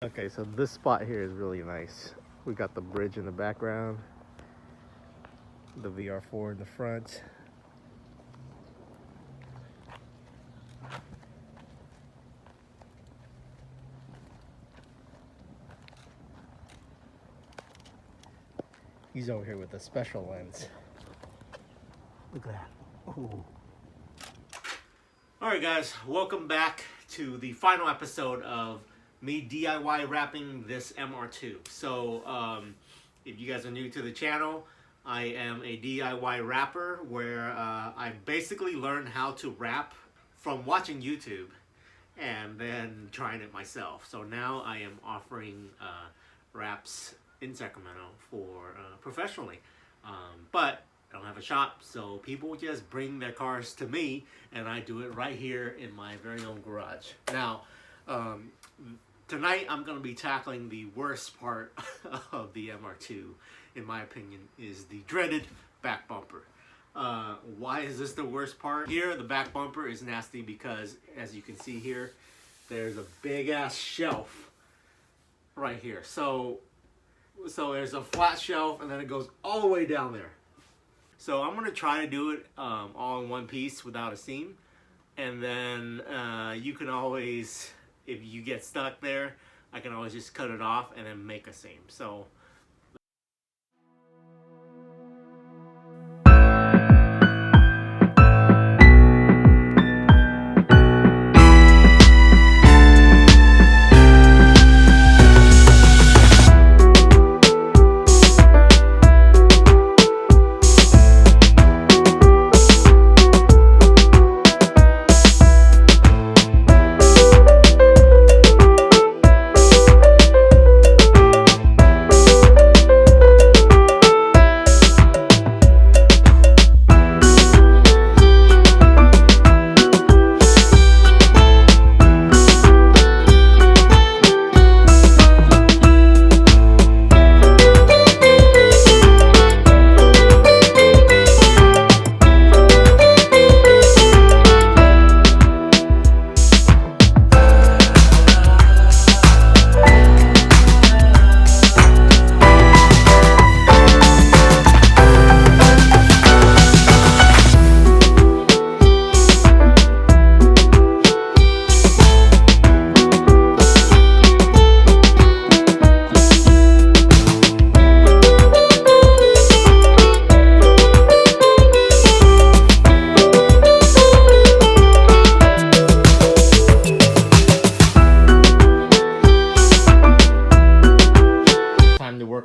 Okay, so this spot here is really nice. We got the bridge in the background, the VR4 in the front. He's over here with a special lens. Look at that. Oh. All right, guys, welcome back to the final episode of me DIY wrapping this MR2. So, if you guys are new to the channel, I am a DIY wrapper where I basically learned how to wrap from watching YouTube and then trying it myself. So now I am offering wraps in Sacramento for professionally. But I don't have a shop, so people just bring their cars to me and I do it right here in my very own garage. Now, tonight I'm going to be tackling the worst part of the MR2, in my opinion, is the dreaded back bumper. Why is this the worst part? Here, the back bumper is nasty because, as you can see here, there's a big ass shelf right here. So there's a flat shelf and then it goes all the way down there. So I'm gonna try to do it all in one piece without a seam. And then you can always, if you get stuck there, I can always just cut it off and then make a seam. So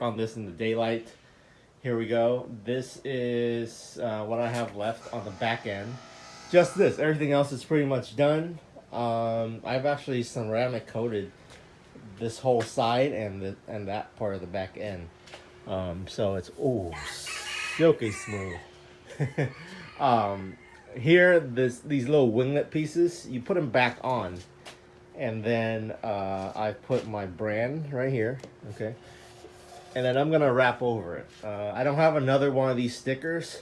on this in the daylight. Here we go. This is what I have left on the back end. Just this. Everything else is pretty much done. I've actually ceramic coated this whole side and that part of the back end. So it's silky smooth. Here, these little winglet pieces, you put them back on, and then I put my brand right here. Okay. And then I'm gonna wrap over it. I don't have another one of these stickers,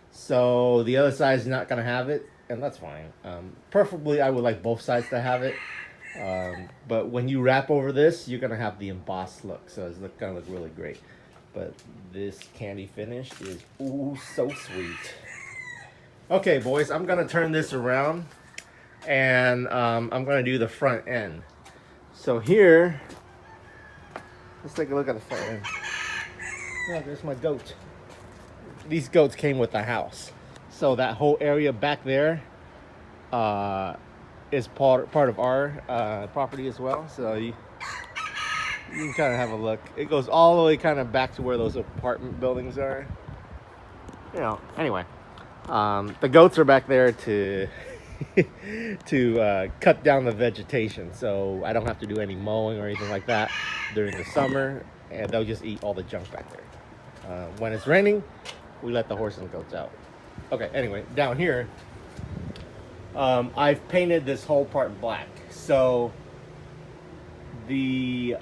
so the other side is not gonna have it, and that's fine. Preferably, I would like both sides to have it. But when you wrap over this, you're gonna have the embossed look, so it's gonna look really great. But this candy finish is so sweet. Okay, boys, I'm gonna turn this around, and I'm gonna do the front end. So here, let's take a look at the front end. Yeah, there's my goat. These goats came with the house. So that whole area back there is part of our property as well. So you can kind of have a look. It goes all the way kind of back to where those apartment buildings are. You know, anyway. The goats are back there to cut down the vegetation, so I don't have to do any mowing or anything like that during the summer, and they'll just eat all the junk back there. When it's raining, we let the horse and goats out. Okay, anyway, down here, I've painted this whole part black. So the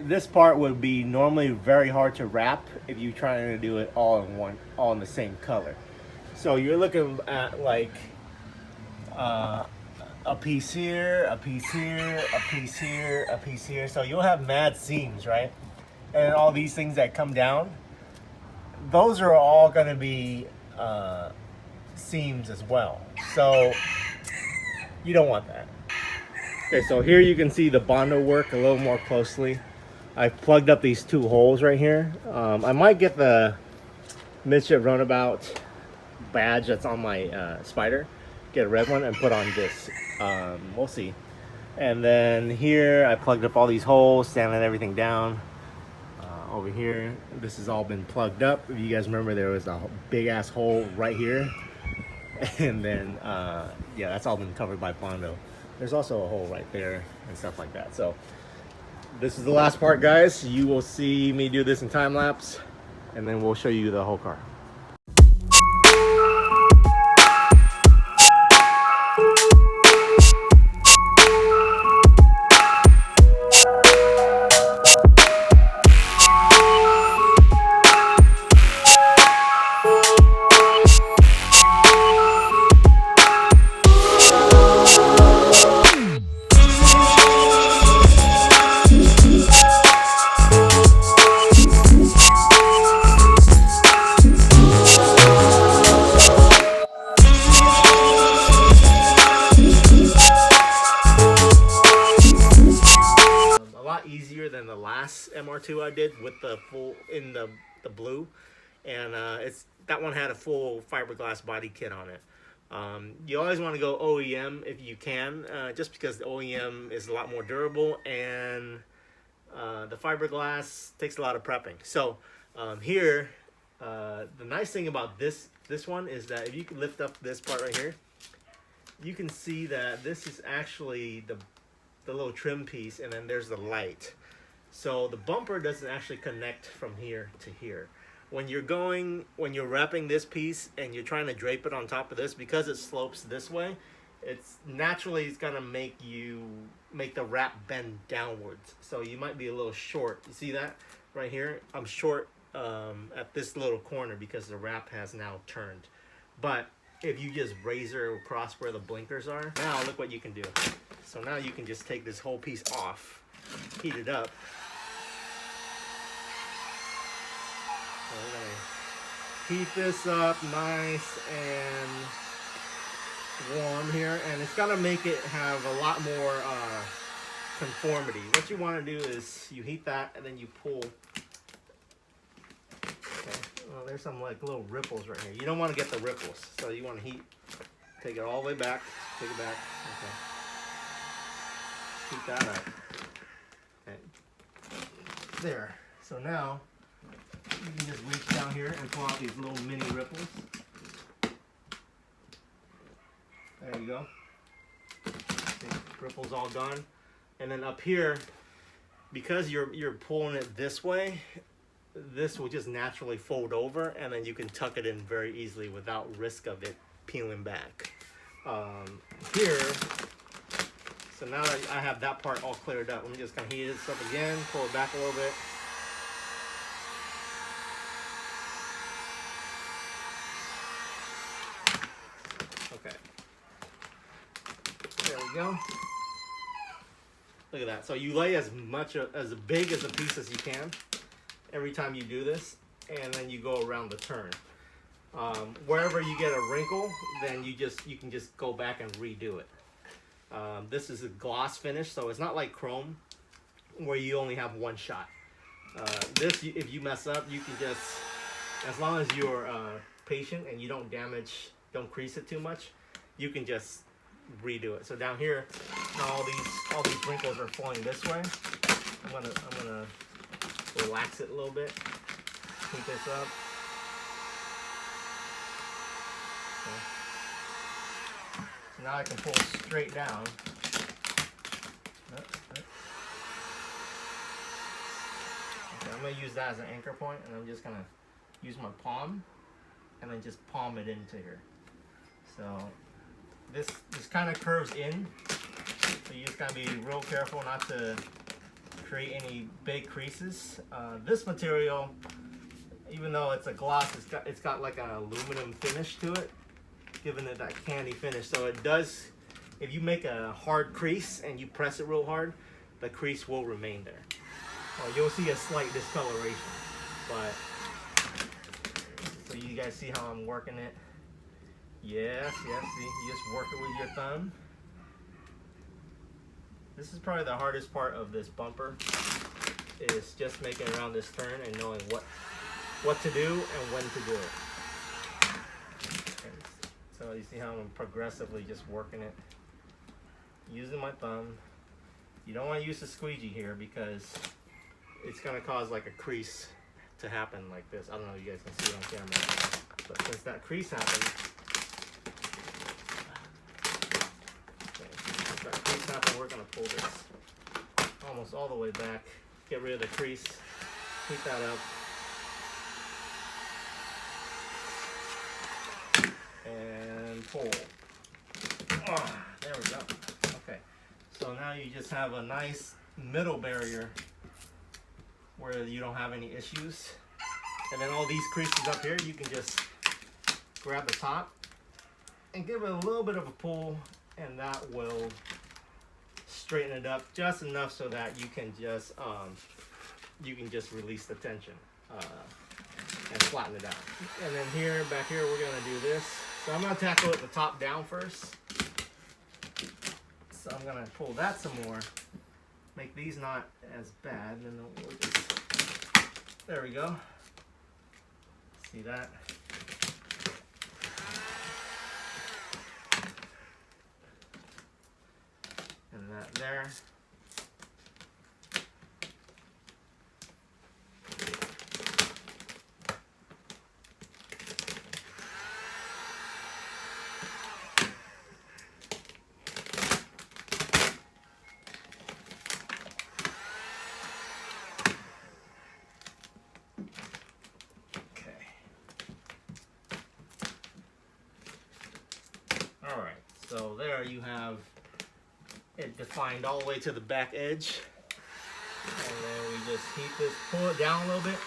this part would be normally very hard to wrap if you're trying to do it all in the same color. So you're looking at like a piece here, a piece here, a piece here, a piece here. So you'll have mad seams, right? And all these things that come down, those are all going to be seams as well. So you don't want that. Okay, so here you can see the Bondo work a little more closely. I've plugged up these two holes right here. I might get the midship runabout badge that's on my Spider, get a red one and put on this. We'll see. And then here I plugged up all these holes, sanding everything down. Over here, this has all been plugged up. If you guys remember, there was a big ass hole right here. And then, yeah, that's all been covered by Bondo. There's also a hole right there and stuff like that. So this is the last part, guys. You will see me do this in time lapse, and then we'll show you the whole car. Easier than the last MR2 I did with the full in the blue, and that one had a full fiberglass body kit on it. You always want to go OEM if you can, just because the OEM is a lot more durable, and the fiberglass takes a lot of prepping. So here, the nice thing about this one is that if you can lift up this part right here, you can see that this is actually the little trim piece, and then there's the light. So the bumper doesn't actually connect from here to here. When you're wrapping this piece and you're trying to drape it on top of this, because it slopes this way, it's gonna make the wrap bend downwards. So you might be a little short. You see that right here? I'm short at this little corner because the wrap has now turned. But if you just razor across where the blinkers are, now look what you can do. So now you can just take this whole piece off, heat it up. So we're gonna heat this up nice and warm here, and it's gonna make it have a lot more conformity. What you want to do is you heat that and then you pull. Okay. Well, there's some like little ripples right here. You don't want to get the ripples, so you want to take it all the way back, take it back. Okay. Heat that up. Okay. There. So now you can just reach down here and pull out these little mini ripples. There you go. Okay, ripples all gone. And then up here, because you're pulling it this way, this will just naturally fold over, and then you can tuck it in very easily without risk of it peeling back. Here. So now that I have that part all cleared up, let me just kind of heat this up again, pull it back a little bit. Okay. There we go. Look at that. So you lay as big as a piece as you can every time you do this, and then you go around the turn. Wherever you get a wrinkle, then you can just go back and redo it. This is a gloss finish, so it's not like chrome where you only have one shot. This, if you mess up, you can just, as long as you're patient and you don't crease it too much, you can just redo it. So down here, now all these wrinkles are flowing this way. I'm gonna relax it a little bit, heat this up. Okay. So now I can pull straight down. Okay, I'm going to use that as an anchor point, and I'm just going to use my palm and then just palm it into here. So this kind of curves in, so you just got to be real careful not to create any big creases. This material, even though it's a gloss, it's got like an aluminum finish to it, giving it that candy finish. So it does if you make a hard crease and you press it real hard, the crease will remain there. You'll see a slight discoloration, but so you guys see how I'm working it? Yes, see, you just work it with your thumb. This is probably the hardest part of this bumper, is just making around this turn and knowing what to do and when to do it. And so you see how I'm progressively just working it, using my thumb. You don't want to use the squeegee here because it's going to cause like a crease to happen like this. I don't know if you guys can see it on camera, but since that crease happens, we're going to pull this almost all the way back, get rid of the crease, heat that up, and pull. Oh, there we go. Okay, so now you just have a nice middle barrier where you don't have any issues. And then all these creases up here, you can just grab the top and give it a little bit of a pull, and that will straighten it up just enough so that you can just release the tension and flatten it out. And then back here, we're gonna do this. So I'm gonna tackle it the top down first. So I'm gonna pull that some more, make these not as bad, and then we'll just, there we go. See that? And that there. All right, so there you have it defined all the way to the back edge. And then we just heat this, pull it down a little bit,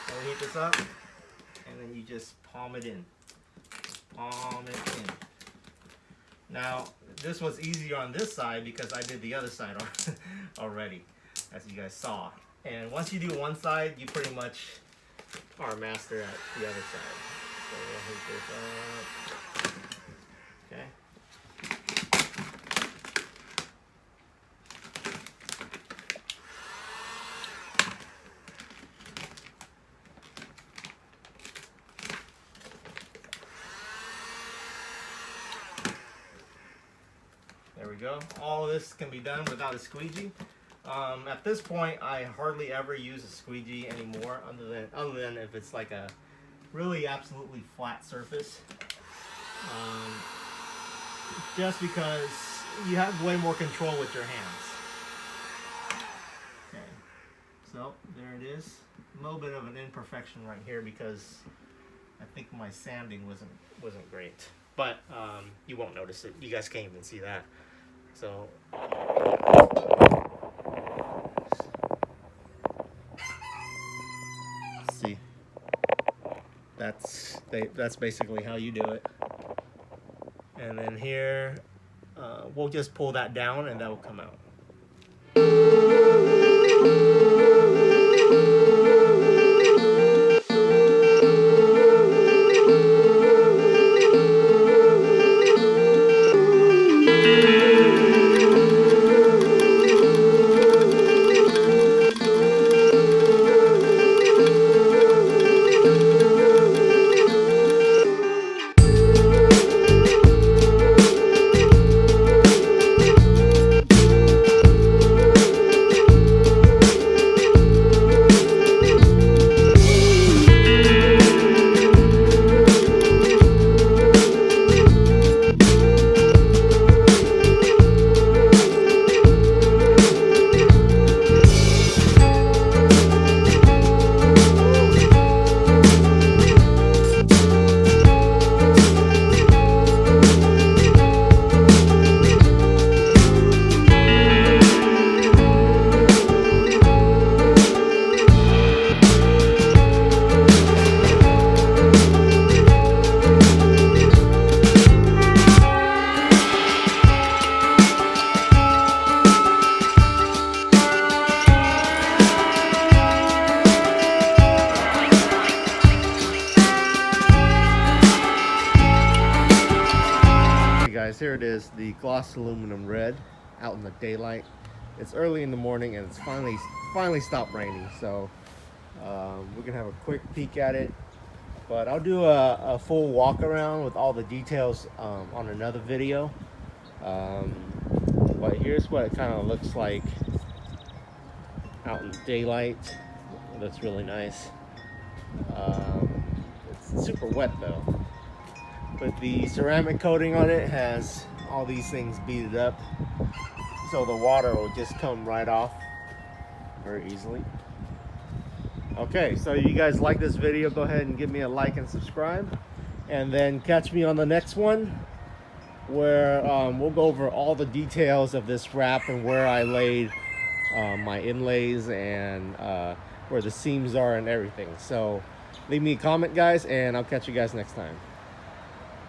and we heat this up, and then you just palm it in. Palm it in. Now, this was easier on this side because I did the other side already, as you guys saw. And once you do one side, you pretty much are a master at the other side. So we'll heat this up. Okay. There we go. All of this can be done without a squeegee. At this point, I hardly ever use a squeegee anymore, other than if it's like a really absolutely flat surface. Just because you have way more control with your hands. Okay, so there it is. A little bit of an imperfection right here because I think my sanding wasn't great, but you won't notice it. You guys can't even see that. So see, that's basically how you do it. And then here, we'll just pull that down and that will come out. guys, here it is, the gloss aluminum red out in the daylight. It's early in the morning and it's finally stopped raining, so we're gonna have a quick peek at it. But I'll do a full walk around with all the details on another video. But here's what it kind of looks like out in daylight. It looks really nice. It's super wet though. But the ceramic coating on it has all these things beaded up, so the water will just come right off very easily. Okay, so you guys like this video, go ahead and give me a like and subscribe, and then catch me on the next one where we'll go over all the details of this wrap and where I laid my inlays and where the seams are and everything. So leave me a comment, guys, and I'll catch you guys next time.